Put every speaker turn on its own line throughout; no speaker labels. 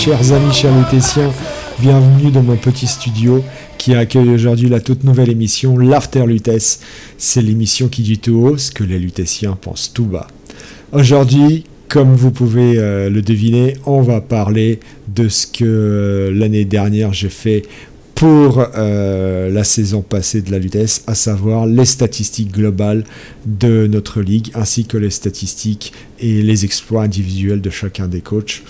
chers amis, chers lutétiens, bienvenue dans mon petit studio qui accueille aujourd'hui la toute nouvelle émission l'After Lutèce. C'est l'émission qui dit tout haut ce que les lutétiens pensent tout bas. Aujourd'hui, comme vous pouvez le deviner, on va parler de ce que l'année dernière j'ai fait pour la saison passée de la Lutèce, à savoir les statistiques globales de notre ligue, ainsi que les statistiques et les exploits individuels de chacun des coachs.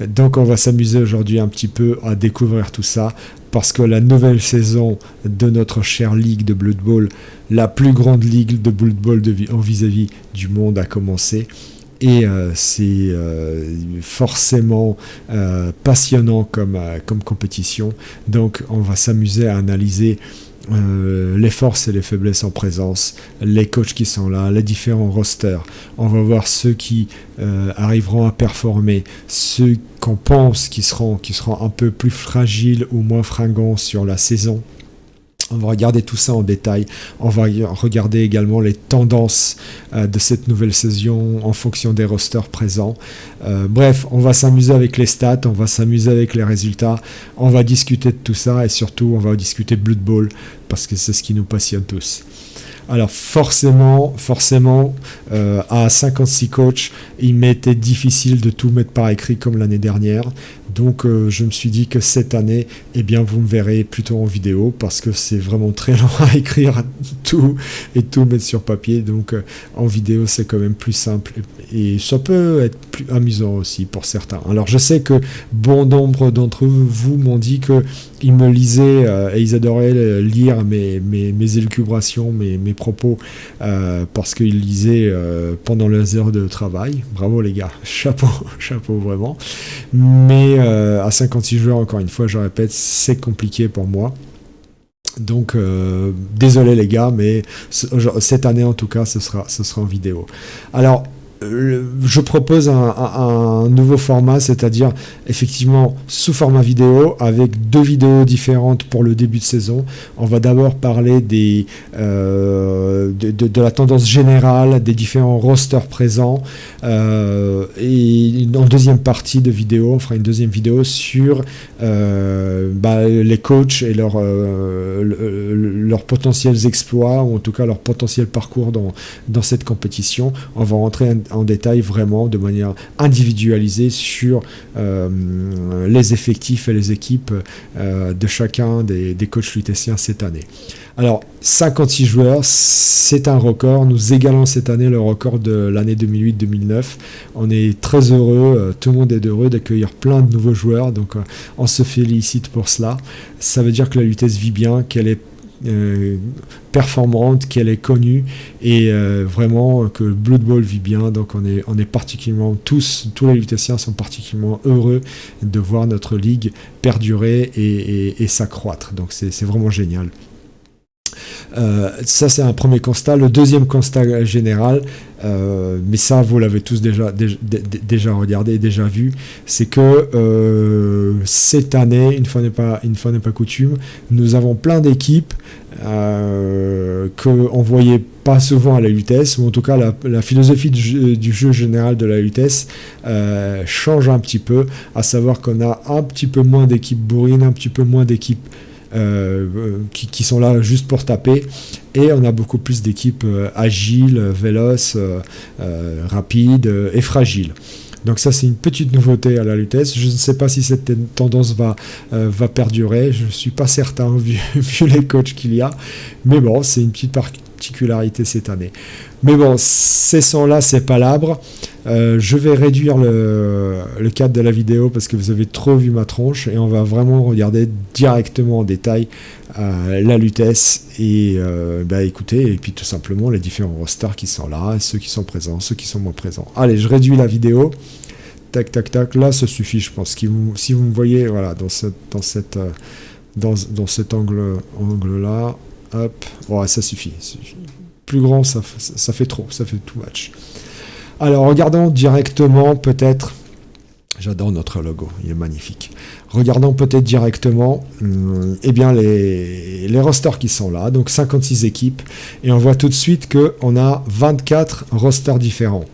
Donc on va s'amuser aujourd'hui un petit peu à découvrir tout ça, parce que la nouvelle saison de notre chère ligue de Blood Bowl, la plus grande ligue de Blood Bowl vis-à-vis du monde, a commencé. Et c'est forcément passionnant comme compétition. Donc on va s'amuser à analyser les forces et les faiblesses en présence, les coachs qui sont là, les différents rosters. On va voir ceux qui arriveront à performer, ceux qu'on pense qui seront un peu plus fragiles ou moins fringants sur la saison. On va regarder tout ça en détail. On va regarder également les tendances de cette nouvelle saison en fonction des rosters présents. Bref, on va s'amuser avec les stats, on va s'amuser avec les résultats, on va discuter de tout ça et surtout on va discuter de Blood Bowl parce que c'est ce qui nous passionne tous. Alors forcément, à 56 coachs, il m'était difficile de tout mettre par écrit comme l'année dernière. Donc je me suis dit que cette année, eh bien, vous me verrez plutôt en vidéo parce que c'est vraiment très long à écrire tout et tout mettre sur papier. Donc en vidéo, c'est quand même plus simple et ça peut être plus amusant aussi pour certains. Alors je sais que bon nombre d'entre vous m'ont dit qu'ils me lisaient et ils adoraient lire mes élucubrations, mes propos parce qu'ils lisaient pendant leurs heures de travail. Bravo les gars, chapeau vraiment. Mais à 56 joueurs, encore une fois, je répète, c'est compliqué pour moi. Donc, désolé les gars, mais cette année en tout cas, ce sera en vidéo. Alors, je propose un nouveau format, c'est-à-dire effectivement sous format vidéo avec 2 vidéos différentes pour le début de saison. On va d'abord parler de la tendance générale des différents rosters présents et en deuxième partie de vidéo, on fera une deuxième vidéo sur les coachs et leurs potentiels exploits ou en tout cas leur potentiel parcours dans cette compétition. On va rentrer en détail vraiment de manière individualisée sur les effectifs et les équipes de chacun des coachs lutétiens cette année. Alors 56 joueurs, c'est un record, nous égalons cette année le record de l'année 2008-2009. On est très heureux, tout le monde est heureux d'accueillir plein de nouveaux joueurs, donc on se félicite pour cela. Ça veut dire que la Lutèce vit bien, qu'elle est performante, qu'elle est connue et vraiment que Blood Bowl vit bien. Donc on est particulièrement tous les lutétiens sont particulièrement heureux de voir notre ligue perdurer et s'accroître. Donc c'est vraiment génial. Ça c'est un premier constat. Le deuxième constat général, mais ça vous l'avez tous déjà regardé, déjà vu, c'est que cette année, une fois n'est pas coutume, nous avons plein d'équipes qu'on voyait pas souvent à la Lutèce, ou en tout cas la philosophie du jeu général de la Lutèce change un petit peu, à savoir qu'on a un petit peu moins d'équipes bourrines, un petit peu moins d'équipes qui sont là juste pour taper, et on a beaucoup plus d'équipes agiles, véloces, rapides et fragiles. Donc ça c'est une petite nouveauté à la Lutèce. Je ne sais pas si cette tendance va perdurer, je ne suis pas certain vu les coachs qu'il y a, mais bon, c'est une petite particularité cette année. Mais bon, cessons là ces palabres. Je vais réduire le cadre de la vidéo parce que vous avez trop vu ma tronche et on va vraiment regarder directement en détail la Lutèce et écoutez, et puis tout simplement les différents rosters qui sont là, ceux qui sont présents, ceux qui sont moins présents. Allez, je réduis la vidéo. Tac, tac, tac. Là, ça suffit, je pense. Si vous me voyez, voilà, dans cet angle-là, hop, ouais, ça suffit. Plus grand, ça fait trop, ça fait too much. Alors, regardons directement, peut-être. J'adore notre logo, il est magnifique. Regardons peut-être directement les rosters qui sont là, donc 56 équipes, et on voit tout de suite qu'on a 24 rosters différents,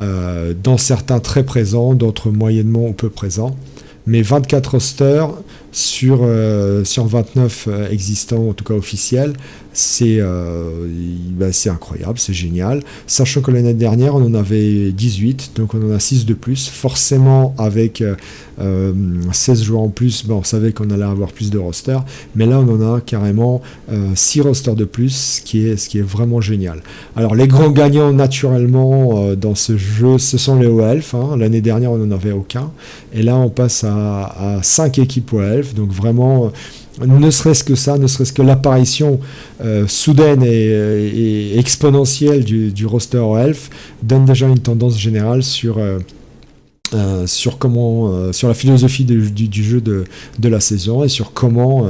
dont certains très présents, d'autres moyennement ou peu présents. mais 24 rosters sur 29 existants, en tout cas officiels, c'est incroyable, c'est génial. Sachant que l'année dernière, on en avait 18, donc on en a 6 de plus. Forcément, avec 16 joueurs en plus, on savait qu'on allait avoir plus de rosters, mais là, on en a carrément 6 rosters de plus, ce qui est vraiment génial. Alors, les grands gagnants, naturellement, dans ce jeu, ce sont les OELF. L'année dernière, on n'en avait aucun. Et là, on passe à 5 équipes OELF, donc vraiment... ne serait-ce que ça, ne serait-ce que l'apparition soudaine et exponentielle du roster Elf donne déjà une tendance générale sur la philosophie du jeu de la saison et sur comment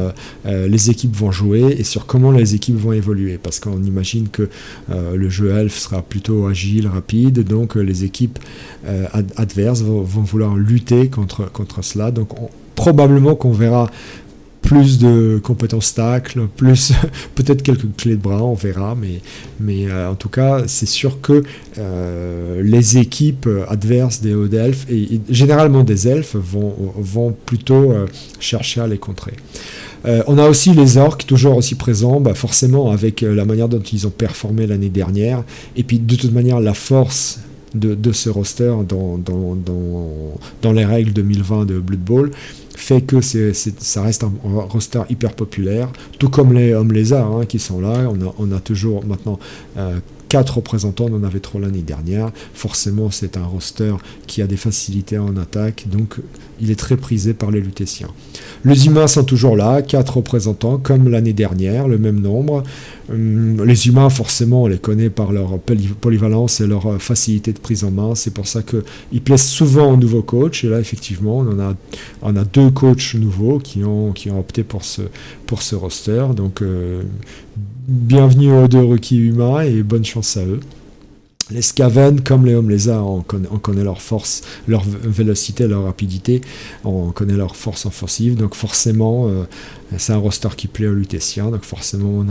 les équipes vont jouer et sur comment les équipes vont évoluer, parce qu'on imagine que le jeu Elf sera plutôt agile, rapide, donc les équipes adverses vont vouloir lutter contre cela, donc probablement qu'on verra plus de compétences tacle, plus peut-être quelques clés de bras, on verra, mais en tout cas, c'est sûr que les équipes adverses des hauts elfes, et généralement des elfes, vont plutôt chercher à les contrer. On a aussi les orques, toujours aussi présents, forcément avec la manière dont ils ont performé l'année dernière, et puis de toute manière, la force de ce roster dans les règles 2020 de Blood Bowl fait que ça reste un roster hyper populaire, tout comme les hommes lézards qui sont là. On a toujours maintenant 4 représentants, on en avait 3 l'année dernière. Forcément, c'est un roster qui a des facilités en attaque, donc il est très prisé par les Lutétiens. Les humains sont toujours là, 4 représentants, comme l'année dernière, le même nombre. Les humains, forcément, on les connaît par leur polyvalence et leur facilité de prise en main. C'est pour ça qu'ils plaisent souvent aux nouveaux coachs. Et là, effectivement, on a 2 coachs nouveaux qui ont opté pour ce roster. Donc, bienvenue aux 2 rookies humains et bonne chance à eux. Les Skaven, comme les hommes lézards, on connaît leur force, leur vélocité, leur rapidité, on connaît leur force offensive, donc forcément, c'est un roster qui plaît aux Lutétiens, donc forcément,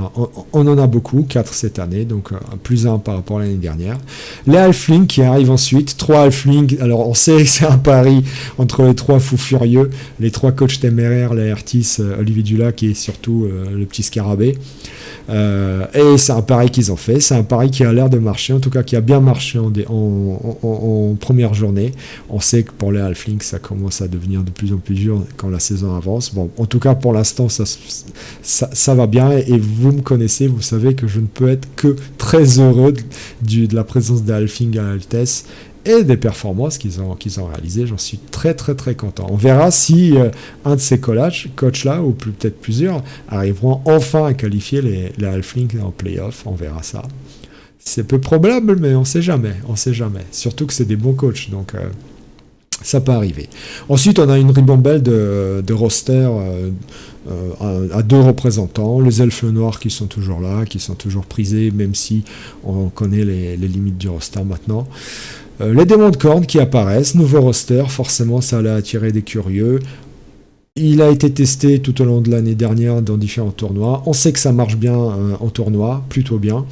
on en a beaucoup, 4 cette année, donc plus 1 par rapport à l'année dernière. Les Halflings qui arrivent ensuite, 3 Halflings, alors on sait que c'est un pari entre les 3 fous furieux, les 3 coachs téméraires, les Ertis, Olivier Dulac et surtout le petit Scarabée. Et c'est un pari qu'ils ont fait, c'est un pari qui a l'air de marcher, en tout cas qui a bien marché en première journée. On sait que pour les Halflings ça commence à devenir de plus en plus dur quand la saison avance. Bon, en tout cas pour l'instant ça va bien, et vous me connaissez, vous savez que je ne peux être que très heureux de la présence des Halflings à l'Altesse et des performances qu'ils ont réalisées. J'en suis très très très content. On verra si un de ces coachs-là, ou peut-être plusieurs, arriveront enfin à qualifier les Halflings en play-off. On verra ça. C'est peu probable, mais on sait jamais. Surtout que c'est des bons coachs, donc ça peut arriver. Ensuite, on a une ribambelle de roster à 2 représentants. Les elfes noirs qui sont toujours là, qui sont toujours prisés, même si on connaît les limites du roster maintenant. Les démons de corne qui apparaissent, nouveau roster, forcément ça allait attirer des curieux. Il a été testé tout au long de l'année dernière dans différents tournois. On sait que ça marche bien en tournoi, plutôt bien.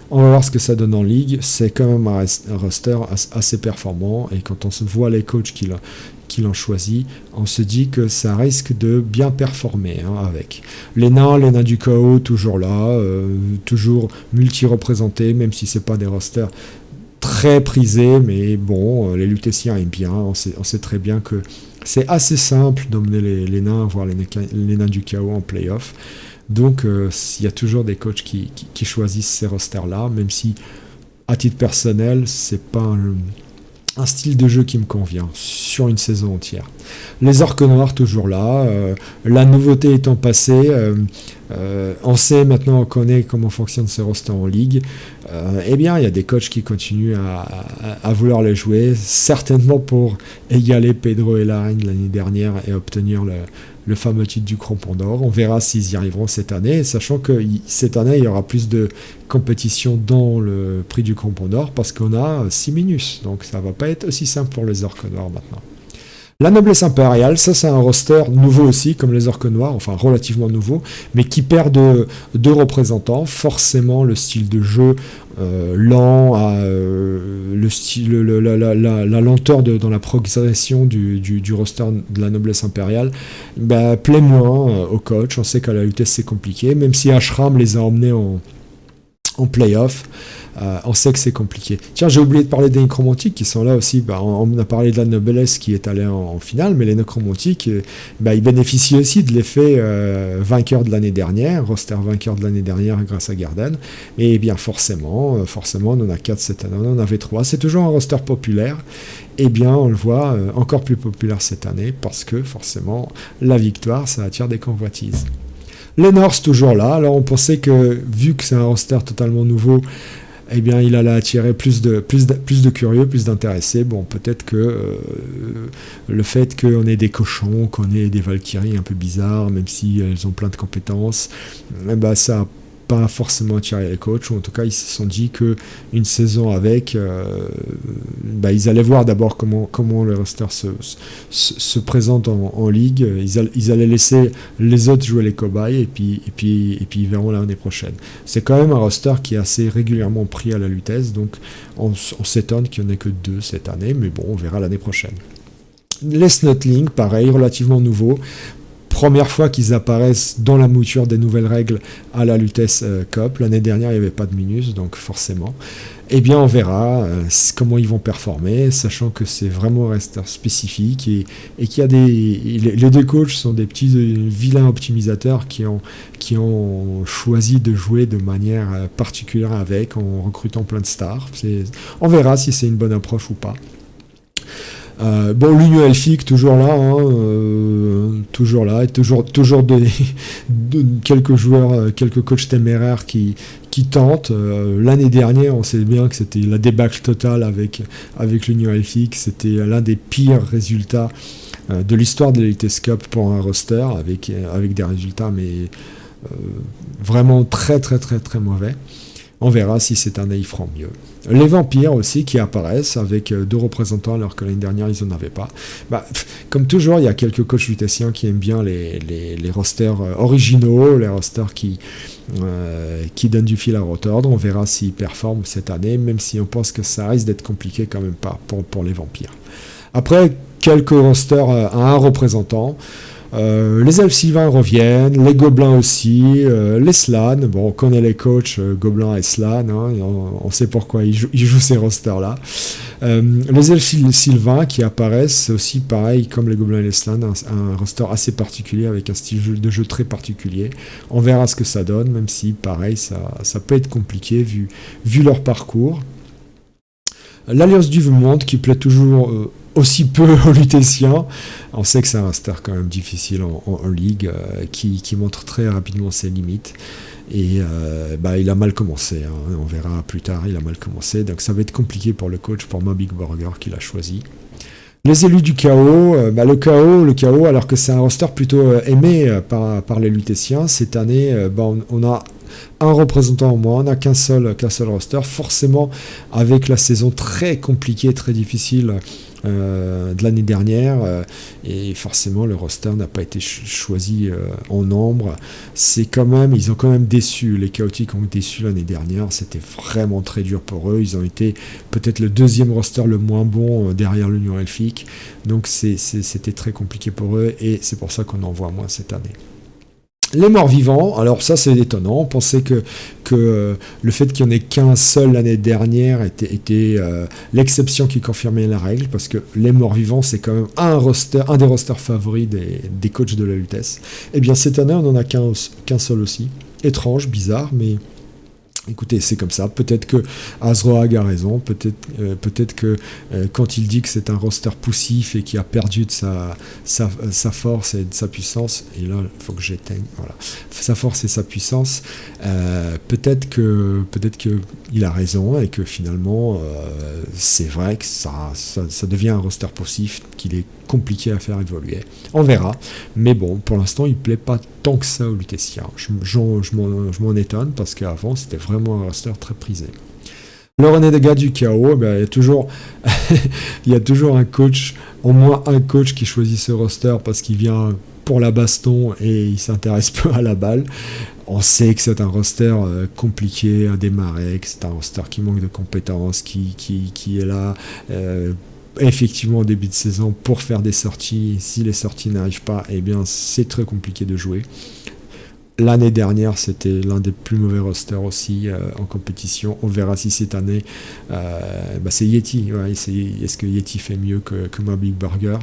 On va voir ce que ça donne en ligue. C'est quand même un roster assez performant, et quand on se voit les coachs qui l'ont choisi, on se dit que ça risque de bien performer avec. Les nains du chaos toujours là, toujours multi-représentés, même si c'est pas des rosters très prisé, mais bon, les Lutétiens aiment bien. On sait très bien que c'est assez simple d'emmener les nains, voire les nains du chaos en play-off. Donc, il y a toujours des coachs qui choisissent ces rosters-là, même si, à titre personnel, c'est pas un style de jeu qui me convient sur une saison entière. Les orques noirs toujours là, la nouveauté étant passée, on sait maintenant, on connaît comment fonctionnent ces rosters en ligue. Eh bien, il y a des coachs qui continuent à vouloir les jouer, certainement pour égaler Pedro et Larraine l'année dernière et obtenir le fameux titre du Crampon d'Or. On verra s'ils y arriveront cette année, sachant que cette année, il y aura plus de compétition dans le prix du Crampon d'Or parce qu'on a 6 minus, donc ça va pas être aussi simple pour les orques noirs maintenant. La Noblesse Impériale, ça c'est un roster nouveau aussi, comme les Orques Noirs, enfin relativement nouveau, mais qui perd deux représentants. Forcément, le style de jeu lent, le style, la lenteur dans la progression du roster de la Noblesse Impériale plaît moins au coach. On sait qu'à la UTS c'est compliqué, même si Ashram les a emmenés en playoff. On sait que c'est compliqué. Tiens, j'ai oublié de parler des nécromantiques qui sont là aussi. On a parlé de la noblesse qui est allée en finale, mais les nécromantiques, ils bénéficient aussi de l'effet vainqueur de l'année dernière, roster vainqueur de l'année dernière grâce à Garden. Et bien forcément, on en a 4 cette année, on en avait 3. C'est toujours un roster populaire. Et bien, on le voit encore plus populaire cette année parce que forcément, la victoire, ça attire des convoitises. Les Norse toujours là. Alors on pensait que, vu que c'est un roster totalement nouveau, eh bien, il allait attirer plus de curieux, plus d'intéressés. Bon, peut-être que le fait qu'on ait des cochons, qu'on ait des Valkyries un peu bizarres, même si elles ont plein de compétences, ça n'a pas forcément attiré les coachs, ou en tout cas, ils se sont dit qu'une saison avec, ils allaient voir d'abord comment le roster se présente en ligue. Ils allaient laisser les autres jouer les cobayes, et puis ils verront l'année prochaine. C'est quand même un roster qui est assez régulièrement pris à la Lutèce, donc on s'étonne qu'il n'y en ait que 2 cette année, mais bon, on verra l'année prochaine. Les Snotling, pareil, relativement nouveau. Première fois qu'ils apparaissent dans la mouture des nouvelles règles à la Lutèce Cup. L'année dernière, il n'y avait pas de minus, donc forcément. Eh bien, on verra comment ils vont performer, sachant que c'est vraiment un roster spécifique et qu'il y a les deux coachs sont des petits vilains optimisateurs qui ont choisi de jouer de manière particulière avec, en recrutant plein de stars. On verra si c'est une bonne approche ou pas. L'Union Elfique, toujours là, et toujours quelques joueurs, quelques coachs téméraires qui tentent. L'année dernière, on sait bien que c'était la débâcle totale avec l'Union Elfique. C'était l'un des pires résultats de l'histoire de l'Elite Cup pour un roster, avec des résultats vraiment très très très très mauvais. On verra si cette année ils feront mieux. Les vampires aussi qui apparaissent avec 2 représentants alors que l'année dernière ils n'en avaient pas. Comme toujours, il y a quelques coachs lutétiens qui aiment bien les rosters originaux, les rosters qui donnent du fil à retordre. On verra s'ils performent cette année, même si on pense que ça risque d'être compliqué quand même pas pour les vampires. Après, quelques rosters à un représentant. Les elfes sylvains reviennent, les gobelins aussi, les slans, on connaît les coachs gobelins et slans, on sait pourquoi ils jouent ces rosters-là. Les elfes sylvains qui apparaissent, c'est aussi pareil comme les gobelins et les slans, un roster assez particulier avec un style de jeu très particulier. On verra ce que ça donne, même si pareil, ça peut être compliqué vu leur parcours. L'Alliance du Monde qui plaît toujours aussi peu aux Lutétiens. On sait que c'est un roster quand même difficile en ligue, qui montre très rapidement ses limites. Et il a mal commencé, on verra plus tard, il a mal commencé. Donc ça va être compliqué pour le coach, pour Big Burger qui l'a choisi. Les élus du chaos, le chaos, alors que c'est un roster plutôt aimé par les Lutétiens, cette année, on a un représentant en moins, on n'a qu'un seul roster, forcément avec la saison très compliquée, très difficile de l'année dernière, et forcément le roster n'a pas été choisi en nombre. Ils ont quand même déçu, les chaotiques ont déçu l'année dernière, c'était vraiment très dur pour eux, ils ont été peut-être le 2e roster le moins bon derrière l'Union Elfique, donc c'était très compliqué pour eux, et c'est pour ça qu'on en voit moins cette année. Les morts vivants, alors ça c'est étonnant, on pensait que le fait qu'il n'y en ait qu'un seul l'année dernière était l'exception qui confirmait la règle, parce que les morts vivants c'est quand même un des rosters favoris des coachs de la Lutèce. Et bien cette année on n'en a qu'un seul aussi, étrange, bizarre, mais écoutez, c'est comme ça. Peut-être que Azroag a raison. Peut-être que quand il dit que c'est un roster poussif et qui a perdu de sa force et de sa puissance, et là, il faut que j'éteigne. Voilà, sa force et sa puissance. Peut-être que il a raison et que finalement, c'est vrai que ça devient un roster poussif qu'il est compliqué à faire évoluer. On verra. Mais bon, pour l'instant, il plaît pas tant que ça aux Lutétiens. Je m'en étonne parce qu'avant, c'était vraiment un roster très prisé. Le renégat du chaos, ben, il y a toujours un coach, au moins un coach qui choisit ce roster parce qu'il vient pour la baston et il s'intéresse peu à la balle. On sait que c'est un roster compliqué à démarrer, que c'est un roster qui manque de compétences, qui est là effectivement au début de saison pour faire des sorties. Si les sorties n'arrivent pas, eh bien c'est très compliqué de jouer. L'année dernière, c'était l'un des plus mauvais rosters aussi en compétition. On verra si cette année, c'est Yeti. Ouais, est-ce que Yeti fait mieux que ma Big Burger?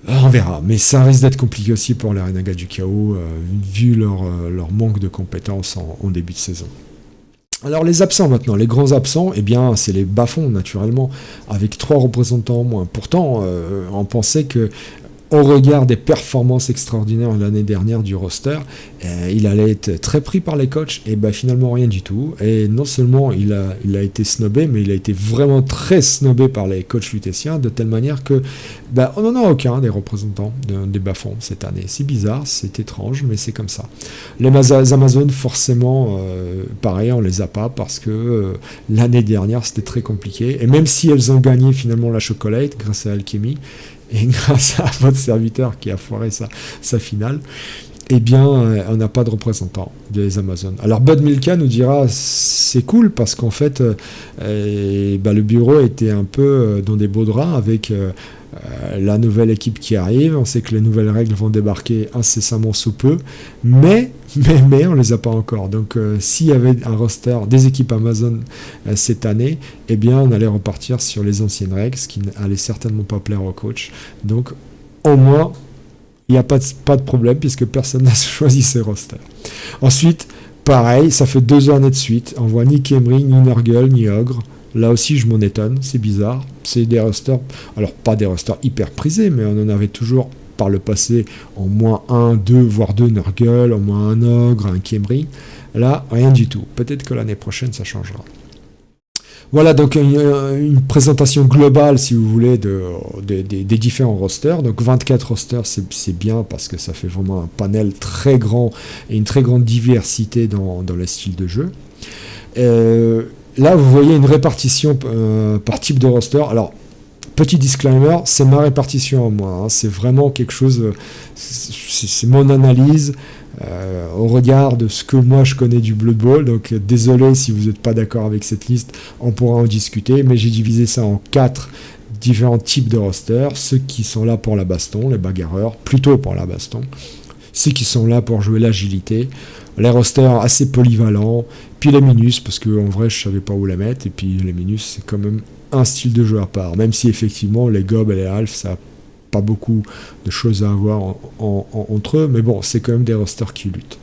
On verra, mais ça risque d'être compliqué aussi pour les Renegats du Chaos, vu leur manque de compétences en début de saison. Alors les absents maintenant, les grands absents, eh bien c'est les bas-fonds naturellement, avec 3 représentants en moins. Pourtant, on pensait que au regard des performances extraordinaires l'année dernière du roster, il allait être très pris par les coachs, et finalement rien du tout. Et non seulement il a été snobé, mais il a été vraiment très snobé par les coachs lutétiens, de telle manière que on n'en a aucun des représentants des bas-fonds cette année. C'est bizarre, c'est étrange, mais c'est comme ça. Les Amazones, forcément, pareil, on les a pas, parce que l'année dernière c'était très compliqué, et même si elles ont gagné finalement la Chocolate grâce à Alchemy, et grâce à votre serviteur qui a foiré sa finale, eh bien, on n'a pas de représentant des Amazones. Alors, Bud Milka nous dira, c'est cool, parce qu'en fait, le bureau était un peu dans des beaux draps avec la nouvelle équipe qui arrive. On sait que les nouvelles règles vont débarquer incessamment sous peu, mais on les a pas encore. Donc, s'il y avait un roster des équipes Amazon cette année, eh bien, on allait repartir sur les anciennes règles, ce qui n'allait certainement pas plaire au coach. Donc, au moins, il n'y a pas de problème, puisque personne n'a choisi ses rosters. Ensuite, pareil, ça fait 2 années de suite, on voit ni Khemri, ni Nurgle, ni Ogre. Là aussi, je m'en étonne, c'est bizarre. C'est des rosters, alors pas des rosters hyper prisés, mais on en avait toujours par le passé en moins 1, 2, voire 2 Nurgle, en moins un Ogre, un Khemri. Là, rien du tout. Peut-être que l'année prochaine, ça changera. Voilà donc une présentation globale, si vous voulez, des différents rosters. Donc 24 rosters, c'est bien, parce que ça fait vraiment un panel très grand et une très grande diversité dans les styles de jeu. Là, vous voyez une répartition par type de roster. Alors, petit disclaimer, c'est ma répartition à moi. Hein. C'est vraiment quelque chose, c'est mon analyse au regard de ce que moi je connais du Blood Bowl. Donc, désolé si vous n'êtes pas d'accord avec cette liste, on pourra en discuter. Mais j'ai divisé ça en 4 différents types de rosters. Ceux qui sont là pour la baston, les bagarreurs, plutôt pour la baston. Ceux qui sont là pour jouer l'agilité. Les rosters assez polyvalents, puis les minus, parce qu'en vrai je savais pas où les mettre, et puis les minus c'est quand même un style de jeu à part, même si effectivement les gobs et les halfs ça n'a pas beaucoup de choses à avoir entre eux, mais bon, c'est quand même des rosters qui luttent.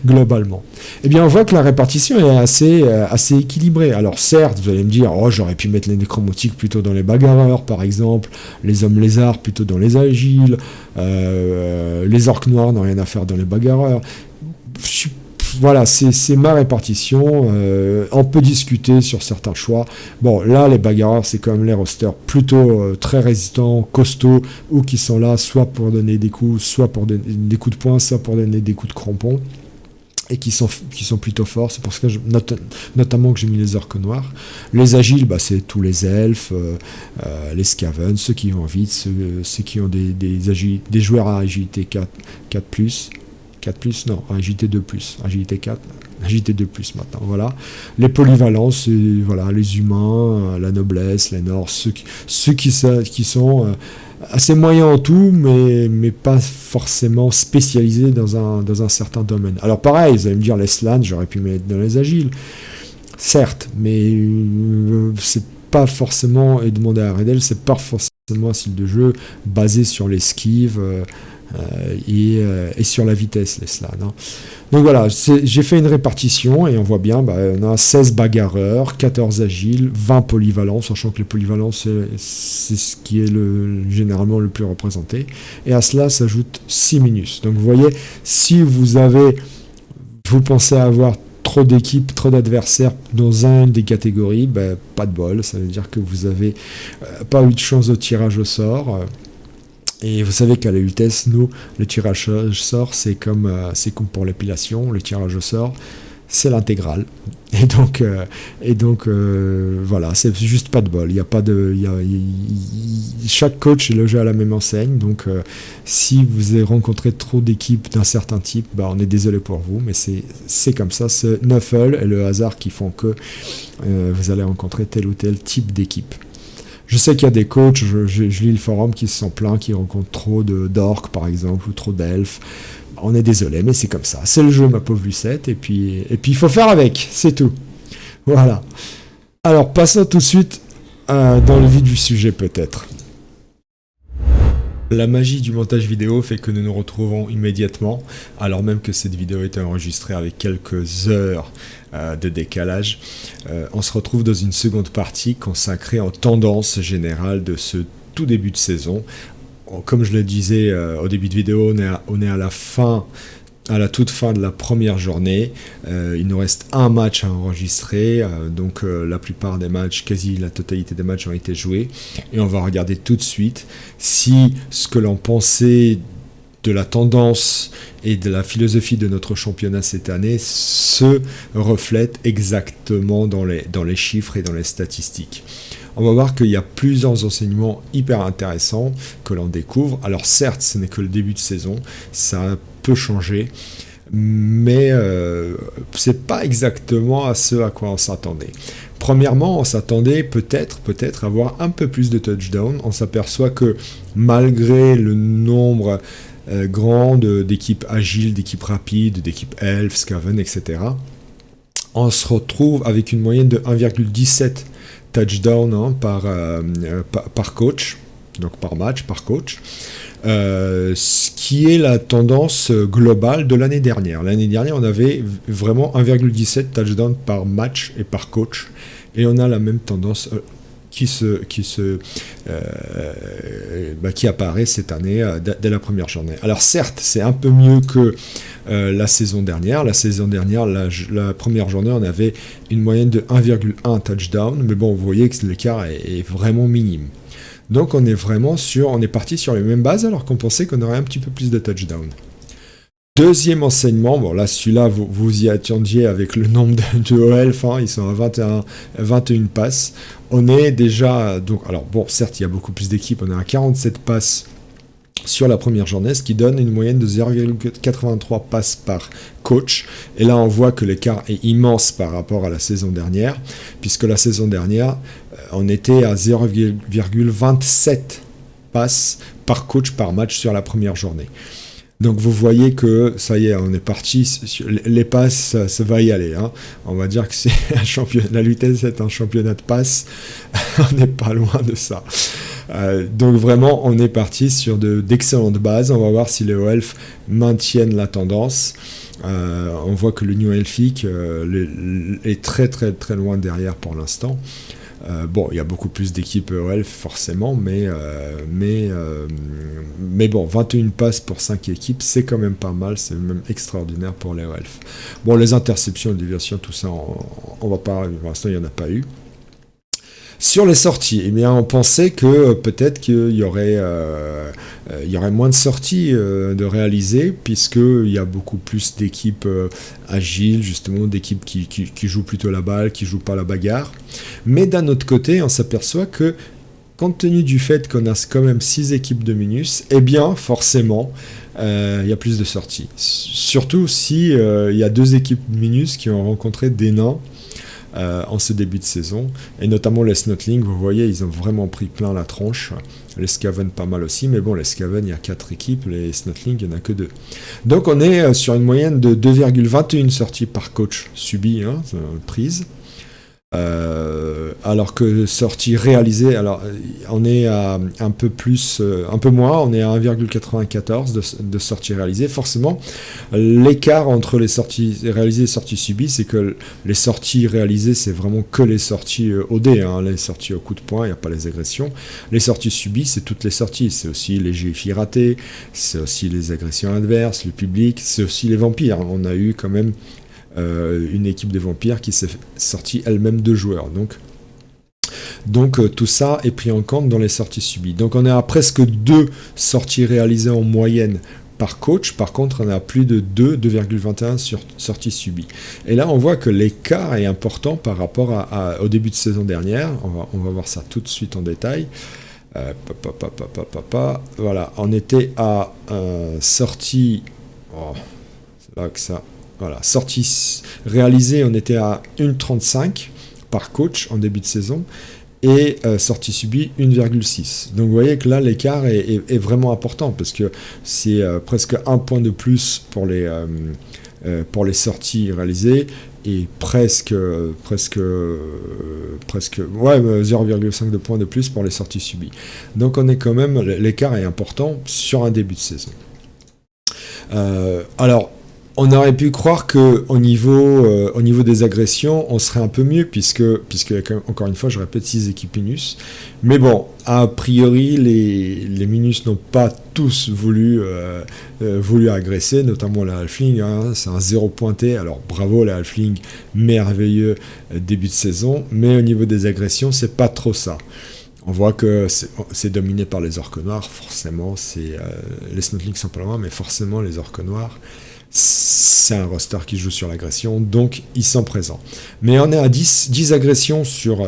Globalement. Eh bien, on voit que la répartition est assez équilibrée. Alors certes, vous allez me dire, j'aurais pu mettre les nécromantiques plutôt dans les bagarreurs, par exemple, les hommes lézards plutôt dans les agiles, les orques noirs n'ont rien à faire dans les bagarreurs. Voilà, c'est ma répartition. On peut discuter sur certains choix. Bon, là, les bagarreurs, c'est quand même les rosters plutôt très résistants, costauds, ou qui sont là soit pour donner des coups, soit pour donner des coups de poing, soit pour donner des coups de crampon, et qui sont plutôt forts. C'est pour ça que notamment que j'ai mis les orques noirs. Les agiles, c'est tous les elfes, les scaven, ceux qui vont vite, ceux qui ont des joueurs à agilité 4+. 4+, non, agilité 2+, agilité 4, agilité 2+, maintenant, voilà. Les polyvalents, c'est, voilà, les humains, la noblesse, les nords, ceux qui sont assez moyens en tout, mais pas forcément spécialisés dans un certain domaine. Alors pareil, vous allez me dire, les slans, j'aurais pu mettre dans les agiles, certes, mais c'est pas forcément, et demander à Redel, c'est pas forcément un style de jeu basé sur l'esquive, et sur la vitesse, les slans. Hein. Donc voilà, j'ai fait une répartition et on voit bien, on a 16 bagarreurs, 14 agiles, 20 polyvalents, sachant que les polyvalents c'est ce qui est généralement le plus représenté. Et à cela s'ajoute 6 minus. Donc vous voyez, si vous pensez avoir trop d'équipes, trop d'adversaires dans une des catégories, pas de bol, ça veut dire que vous avez pas eu de chance de tirage au sort. Et vous savez qu'à la UTS, nous, le tirage au sort, c'est comme pour l'épilation, le tirage au sort, c'est l'intégrale. Voilà, c'est juste pas de bol. Il y a pas de, chaque coach est logé à la même enseigne. Donc, si vous avez rencontré trop d'équipes d'un certain type, on est désolé pour vous, mais c'est comme ça. C'est Nuffle et le hasard qui font que vous allez rencontrer tel ou tel type d'équipe. Je sais qu'il y a des coachs, je lis le forum, qui se sont plaints, qui rencontrent trop d'orques, par exemple, ou trop d'elfes. On est désolé, mais c'est comme ça. C'est le jeu, ma pauvre Lucette, et puis il faut faire avec, c'est tout. Voilà. Alors, passons tout de suite dans le vif du sujet, peut-être. La magie du montage vidéo fait que nous nous retrouvons immédiatement, alors même que cette vidéo est enregistrée avec quelques heures de décalage. On se retrouve dans une seconde partie consacrée en tendance générale de ce tout début de saison. Comme je le disais au début de vidéo, on est à la fin, à la toute fin de la première journée. Il nous reste un match à enregistrer, donc la plupart des matchs, quasi la totalité des matchs ont été joués. Et on va regarder tout de suite si ce que l'on pensait de la tendance et de la philosophie de notre championnat cette année se reflète exactement dans les chiffres et dans les statistiques. On va voir qu'il y a plusieurs enseignements hyper intéressants que l'on découvre. Alors certes, ce n'est que le début de saison, ça peut changer, mais c'est pas exactement à ce à quoi on s'attendait. Premièrement, on s'attendait peut-être à avoir un peu plus de touchdowns. On s'aperçoit que malgré le nombre grand d'équipes agiles, d'équipes rapides, d'équipes elfes, Skaven, etc., on se retrouve avec une moyenne de 1,17 touchdown par coach, donc par match, par coach, ce qui est la tendance globale de l'année dernière. L'année dernière, on avait vraiment 1,17 touchdown par match et par coach, et on a la même tendance qui apparaît cette année dès la première journée. Alors certes, c'est un peu mieux que la saison dernière. La saison dernière, la première journée, on avait une moyenne de 1,1 touchdown, mais bon, vous voyez que l'écart est vraiment minime. Donc on est parti sur les mêmes bases alors qu'on pensait qu'on aurait un petit peu plus de touchdown. Deuxième enseignement, bon là celui-là vous y attendiez avec le nombre de elfes, ils sont à 21 passes. On est déjà, donc alors bon certes il y a beaucoup plus d'équipes, on est à 47 passes sur la première journée, ce qui donne une moyenne de 0,83 passes par coach. Et là on voit que l'écart est immense par rapport à la saison dernière, puisque la saison dernière on était à 0,27 passes par coach par match sur la première journée. Donc vous voyez que ça y est, on est parti, les passes, ça va y aller. On va dire que c'est un championnat, la Lutèce est un championnat de passes, on n'est pas loin de ça. Donc vraiment, on est parti sur d'excellentes bases. On va voir si les Elfes maintiennent la tendance. On voit que l'Union Elfique est très très très loin derrière pour l'instant. Il y a beaucoup plus d'équipes EOL forcément, mais bon, 21 passes pour 5 équipes, c'est quand même pas mal, c'est même extraordinaire pour les EOL. Bon, les interceptions, les déviations, tout ça, on va pas, pour l'instant, il n'y en a pas eu. Sur les sorties, eh bien, on pensait que peut-être qu'il y aurait moins de sorties de réaliser, puisqu'il y a beaucoup plus d'équipes agiles, justement, d'équipes qui jouent plutôt la balle, qui ne jouent pas la bagarre. Mais d'un autre côté, on s'aperçoit que, compte tenu du fait qu'on a quand même 6 équipes de Minus, eh bien, forcément, il y a plus de sorties. Surtout si il y a 2 équipes Minus qui ont rencontré des nains en ce début de saison, et notamment les Snotling, vous voyez, ils ont vraiment pris plein la tronche. Les Skaven pas mal aussi, mais bon, les Skaven, il y a 4 équipes, les Snotling, il n'y en a que 2. Donc on est sur une moyenne de 2,21 sorties par coach subies, prises. Alors que sorties réalisées, alors on est à un peu moins, on est à 1,94 de sorties réalisées. Forcément, l'écart entre les sorties réalisées et les sorties subies, c'est que les sorties réalisées, c'est vraiment que les sorties OD, les sorties au coup de poing, il n'y a pas les agressions. Les sorties subies, c'est toutes les sorties, c'est aussi les GFI ratés, c'est aussi les agressions adverses, le public, c'est aussi les vampires. On a eu quand même une équipe de vampires qui s'est sortie elle-même 2 joueurs. Donc tout ça est pris en compte dans les sorties subies. Donc on est à presque 2 sorties réalisées en moyenne par coach. Par contre, on a plus de 2,21 sur sorties subies. Et là, on voit que l'écart est important par rapport au début de saison dernière. On va voir ça tout de suite en détail. Voilà, on était à sortie. Oh, c'est là que ça. Voilà, sortie réalisée, on était à 1,35 par coach en début de saison. Et sortie subie 1,6. Donc vous voyez que là l'écart est vraiment important parce que c'est presque un point de plus pour les sorties réalisées et presque 0,5 de points de plus pour les sorties subies. Donc on est quand même, l'écart est important sur un début de saison. Alors on aurait pu croire qu'au niveau des agressions, on serait un peu mieux, puisque encore une fois, je répète, 6 équipes minus. Mais bon, a priori, les minus n'ont pas tous voulu agresser, notamment la Halfling. Hein, c'est un 0 pointé. Alors bravo la Halfling, merveilleux début de saison. Mais au niveau des agressions, c'est pas trop ça. On voit que c'est dominé par les orques noirs, forcément. Les Snotlings sont pas loin, mais forcément les orques noirs. C'est un roster qui joue sur l'agression, donc ils sont présents. Mais on est à 10 agressions sur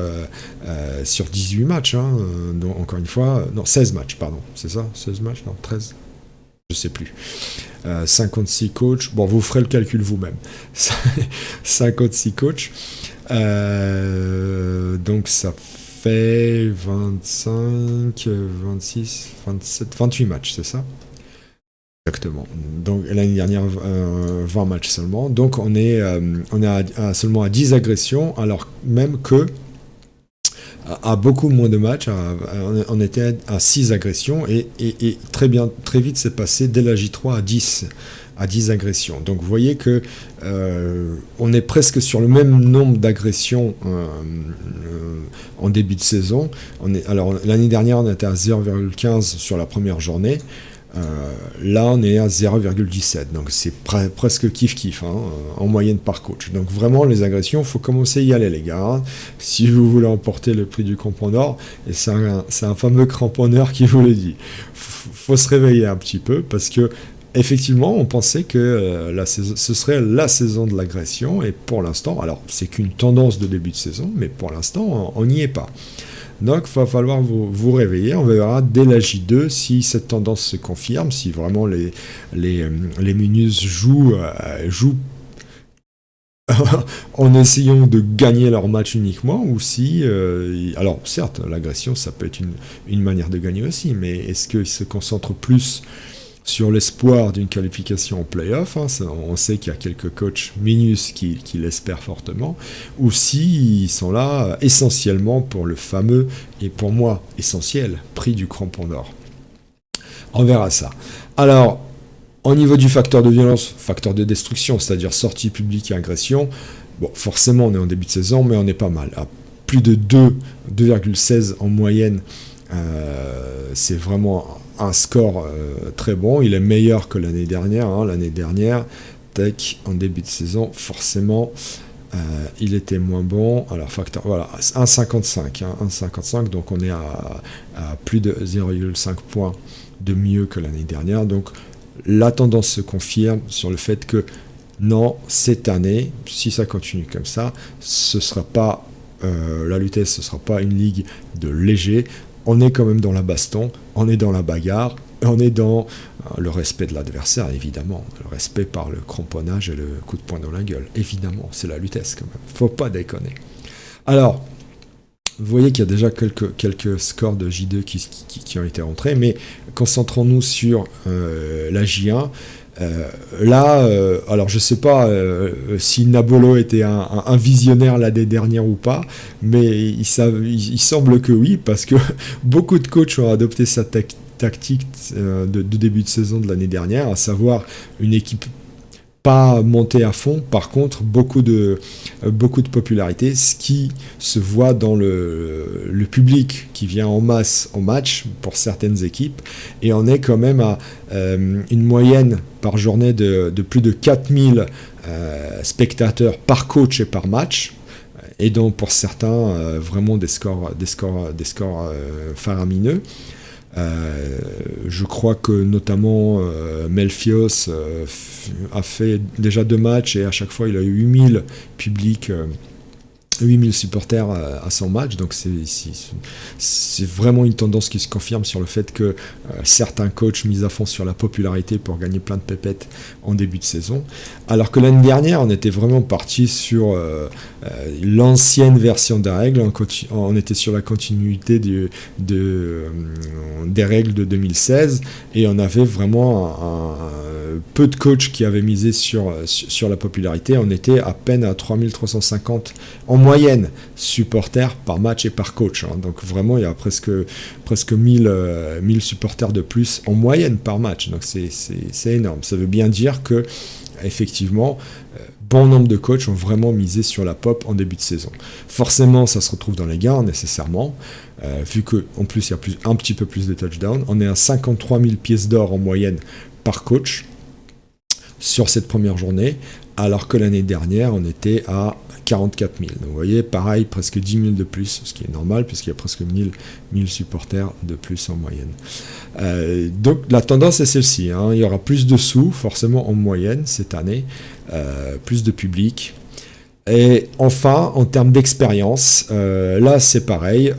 18 matchs, hein, donc encore une fois, non, 16 matchs, pardon, c'est ça 16 matchs, non, 13, je sais plus. 56 coachs, bon, vous ferez le calcul vous-même. 56 coachs, donc ça fait 25, 26, 27, 28 matchs, c'est ça ? Exactement. Donc l'année dernière, 20 matchs seulement. Donc on est seulement à 10 agressions, alors même que à beaucoup moins de matchs, on était à 6 agressions et très vite c'est passé dès la J3 à 10 agressions. Donc vous voyez que on est presque sur le même nombre d'agressions en début de saison. Alors l'année dernière on était à 0,15 sur la première journée. Là on est à 0,17, donc c'est presque kiff-kiff hein, en moyenne par coach. Donc vraiment les agressions, il faut commencer à y aller les gars, hein, si vous voulez emporter le prix du crampon d'or, et c'est un fameux cramponneur qui vous le dit. Faut se réveiller un petit peu, parce que effectivement on pensait que ce serait la saison de l'agression, et pour l'instant, alors c'est qu'une tendance de début de saison, mais pour l'instant on n'y est pas. Donc, il va falloir vous réveiller. On verra dès la J2 si cette tendance se confirme, si vraiment les Minus jouent en essayant de gagner leur match uniquement, ou si... alors, certes, l'agression, ça peut être une manière de gagner aussi, mais est-ce qu'ils se concentrent plus sur l'espoir d'une qualification en play-off, hein, on sait qu'il y a quelques coachs minus qui l'espèrent fortement, ou s'ils sont là essentiellement pour le fameux, et pour moi essentiel, prix du crampon d'or. On verra ça. Alors, au niveau du facteur de violence, facteur de destruction, c'est-à-dire sortie publique et agression, bon, forcément on est en début de saison, mais on est pas mal. À plus de 2,16 en moyenne, c'est vraiment un score très bon. Il est meilleur que l'année dernière. Hein. L'année dernière, Tech, en début de saison, forcément, il était moins bon. Alors, facteur, voilà, 1,55. Hein, 1,55, donc on est à plus de 0,5 points de mieux que l'année dernière. Donc, la tendance se confirme sur le fait que, non, cette année, si ça continue comme ça, ce sera pas... la Lutèce, ce ne sera pas une ligue de léger. On est quand même dans la baston, on est dans la bagarre, on est dans le respect de l'adversaire, évidemment. Le respect par le cramponnage et le coup de poing dans la gueule. Évidemment, c'est la Lutèce quand même. Faut pas déconner. Alors, vous voyez qu'il y a déjà quelques scores de J2 qui ont été rentrés, mais concentrons-nous sur la J1. Alors je sais pas si Nabolo était un visionnaire l'année dernière ou pas, mais il semble que oui, parce que beaucoup de coachs ont adopté sa tactique de début de saison de l'année dernière, à savoir une équipe pas montée à fond, par contre beaucoup de popularité, ce qui se voit dans le public qui vient en masse au match pour certaines équipes, et on est quand même à une moyenne par journée de plus de 4000 spectateurs par coach et par match, et donc pour certains vraiment des scores faramineux. Je crois que notamment Melfios a fait déjà 2 matchs et à chaque fois il a eu 8000 publics, 8000 supporters à son match, donc c'est vraiment une tendance qui se confirme sur le fait que certains coachs misent à fond sur la popularité pour gagner plein de pépettes en début de saison, alors que l'année dernière on était vraiment parti sur l'ancienne version des règles, on était sur la continuité des règles de 2016 et on avait vraiment peu de coachs qui avaient misé sur la popularité. On était à peine à 3350 en moyenne supporters par match et par coach, hein. Donc vraiment il y a presque 1000 supporters de plus en moyenne par match, donc c'est énorme. Ça veut bien dire que effectivement bon nombre de coachs ont vraiment misé sur la pop en début de saison. Forcément ça se retrouve dans les gains nécessairement, vu qu'en plus il y a un petit peu plus de touchdowns. On est à 53 000 pièces d'or en moyenne par coach sur cette première journée, alors que l'année dernière, on était à 44 000. Donc vous voyez, pareil, presque 10 000 de plus, ce qui est normal, puisqu'il y a presque 1000 supporters de plus en moyenne. Donc la tendance est celle-ci, hein. Il y aura plus de sous, forcément en moyenne, cette année, plus de public. Et enfin, en termes d'expérience, là c'est pareil,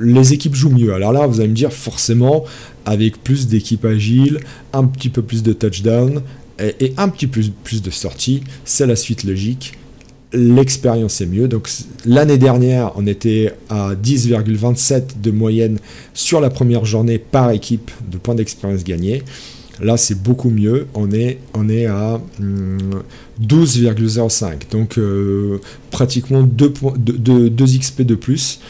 les équipes jouent mieux. Alors là, vous allez me dire, forcément, avec plus d'équipes agiles, un petit peu plus de touchdowns et un petit peu plus de sorties, c'est la suite logique. L'expérience est mieux. Donc l'année dernière, on était à 10,27 de moyenne sur la première journée par équipe de points d'expérience gagnés. Là, c'est beaucoup mieux. On est à 12,05. Donc pratiquement 2 XP de plus.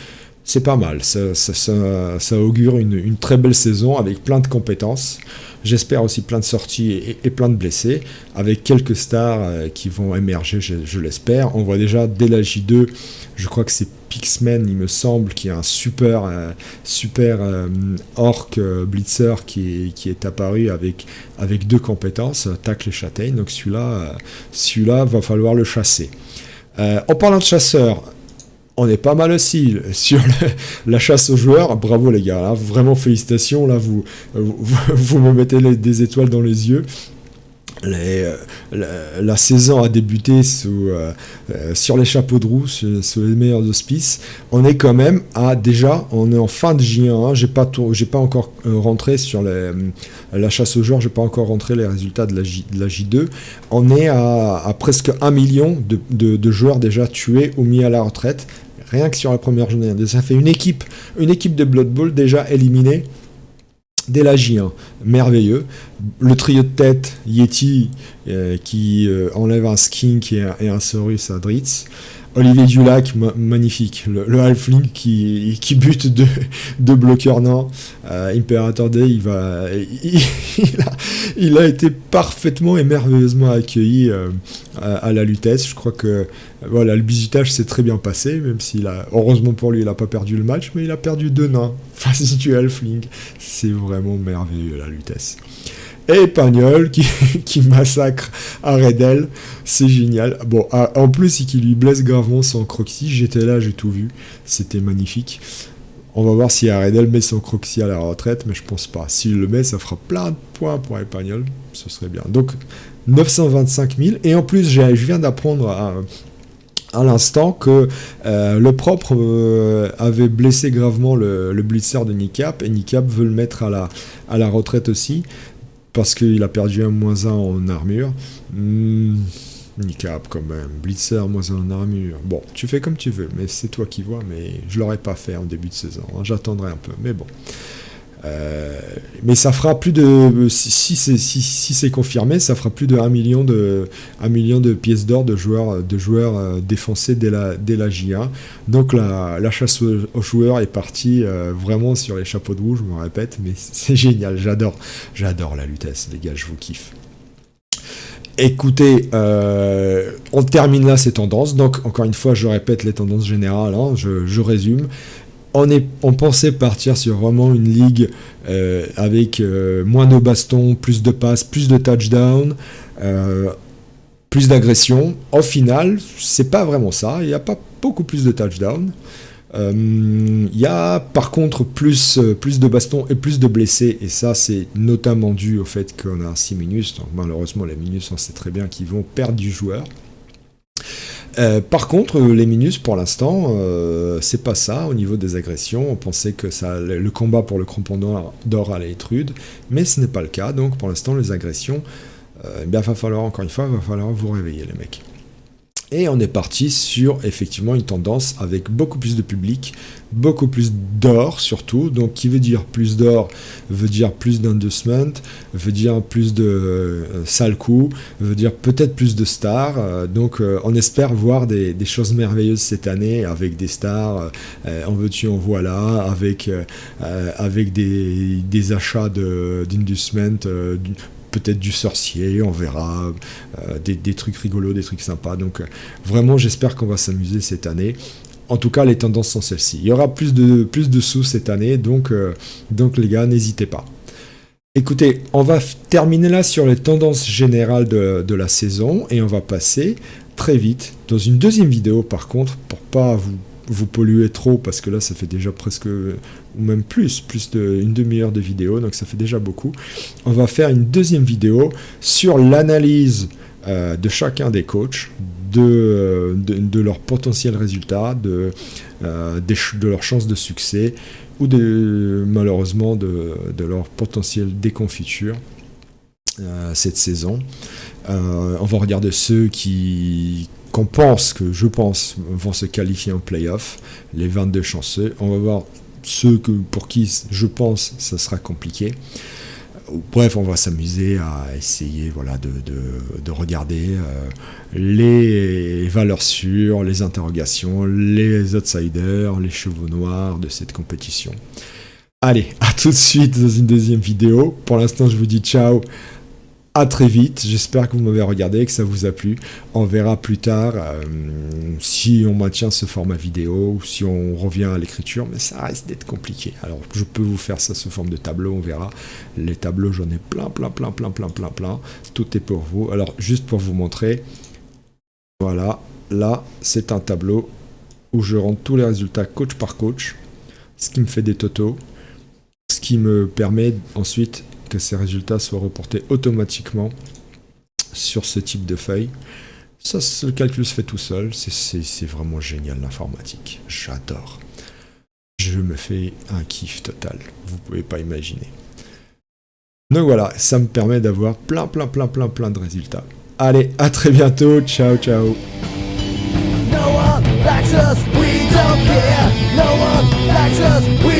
C'est pas mal, ça augure une très belle saison avec plein de compétences. J'espère aussi plein de sorties et plein de blessés, avec quelques stars qui vont émerger, je l'espère. On voit déjà dès la J2, je crois que c'est Pixman, il me semble, qui est un super orc blitzer qui est apparu avec 2 compétences, tackle et châtaigne. Donc celui-là va falloir le chasser. En parlant de chasseurs, on est pas mal aussi sur la chasse aux joueurs. Bravo les gars, là, vraiment félicitations. Là, vous me mettez des étoiles dans les yeux. La saison a débuté sur les chapeaux de roue, sur les meilleurs auspices. On est quand même on est en fin de J1. J'ai pas encore rentré sur la chasse aux joueurs. J'ai pas encore rentré les résultats de la J2. On est à presque 1 million de joueurs déjà tués ou mis à la retraite. Rien que sur la première journée. Ça fait une équipe de Blood Bowl déjà éliminée dès la J1. Merveilleux. Le trio de tête, Yeti, qui enlève un Skink et un Saurus à Dritz. Olivier Dulac, magnifique. Le Halfling qui bute deux bloqueurs nains. Imperator Day, il a été parfaitement et merveilleusement accueilli à la Lutèce. Je crois que voilà, le bisutage s'est très bien passé, même heureusement pour lui, il n'a pas perdu le match, mais il a perdu 2 nains face du Halfling. C'est vraiment merveilleux, la Lutèce. Et Pagnol qui massacre Aredel, c'est génial. Bon, en plus, qui lui blesse gravement son Croxy, j'étais là, j'ai tout vu, c'était magnifique. On va voir si Aredel met son Croxy à la retraite, mais je pense pas. S'il le met, ça fera plein de points pour Pagnol, ce serait bien. Donc, 925 000, et en plus, je viens d'apprendre à l'instant que le propre avait blessé gravement le blitzer de Nicap, et Nicap veut le mettre à la retraite aussi, parce qu'il a perdu un -1 en armure. Nicap quand même, blitzer -1 en armure. Bon, tu fais comme tu veux, mais c'est toi qui vois, mais je l'aurais pas fait en début de saison, hein. J'attendrai un peu, mais bon. Mais ça fera plus de, si c'est confirmé, ça fera plus de 1 million de pièces d'or de joueurs défoncés dès la J1. Donc la chasse aux joueurs est partie vraiment sur les chapeaux de roue, je me répète, mais c'est génial, j'adore la Lutèce, les gars, je vous kiffe. Écoutez, on termine là ces tendances, donc encore une fois je répète les tendances générales, hein, je résume. On pensait partir sur vraiment une ligue avec moins de bastons, plus de passes, plus de touchdowns, plus d'agression. Au final, c'est pas vraiment ça. Il n'y a pas beaucoup plus de touchdowns. Il y a par contre plus de bastons et plus de blessés, et ça c'est notamment dû au fait qu'on a 6 minus, donc malheureusement les minus on sait très bien qu'ils vont perdre du joueur. Par contre, les minus pour l'instant, c'est pas ça au niveau des agressions. On pensait que le combat pour le crampon d'or allait être rude, mais ce n'est pas le cas. Donc pour l'instant, les agressions, va falloir vous réveiller les mecs. Et on est parti sur effectivement une tendance avec beaucoup plus de public, beaucoup plus d'or surtout. Donc qui veut dire plus d'or veut dire plus d'endorsement, veut dire plus de sales coups, veut dire peut-être plus de stars. Donc on espère voir des choses merveilleuses cette année avec des stars, en veux-tu en voilà, avec des achats d'endorsement, peut-être du sorcier, on verra, des trucs rigolos, des trucs sympas. Donc vraiment, j'espère qu'on va s'amuser cette année. En tout cas, les tendances sont celles-ci. Il y aura plus de sous cette année, donc les gars, n'hésitez pas. Écoutez, on va terminer là sur les tendances générales de la saison, et on va passer très vite dans une deuxième vidéo, par contre, pour pas vous polluer trop, parce que là ça fait déjà presque, ou même plus d'une demi-heure de vidéo, donc ça fait déjà beaucoup. On va faire une deuxième vidéo sur l'analyse de chacun des coachs, de leurs potentiels résultats, de leurs chances de succès, ou malheureusement de leur potentielle déconfiture cette saison. On va regarder ceux je pense, vont se qualifier en play-off, les 22 chanceux. On va voir ceux pour qui, je pense, ça sera compliqué. Bref, on va s'amuser à essayer de regarder les valeurs sûres, les interrogations, les outsiders, les chevaux noirs de cette compétition. Allez, à tout de suite dans une deuxième vidéo. Pour l'instant, je vous dis ciao. À très vite, j'espère que vous m'avez regardé, que ça vous a plu. On verra plus tard si on maintient ce format vidéo ou si on revient à l'écriture, mais ça risque d'être compliqué. Alors je peux vous faire ça sous forme de tableau, on verra. Les tableaux, j'en ai plein. Tout est pour vous. Alors juste pour vous montrer, voilà, là c'est un tableau où je rentre tous les résultats coach par coach, ce qui me fait des totaux, ce qui me permet ensuite que ces résultats soient reportés automatiquement sur ce type de feuille. Ça, le calcul se fait tout seul. C'est vraiment génial l'informatique. J'adore. Je me fais un kiff total. Vous pouvez pas imaginer. Donc voilà, ça me permet d'avoir plein de résultats. Allez, à très bientôt. Ciao. No one likes us, we don't care. No one likes us, we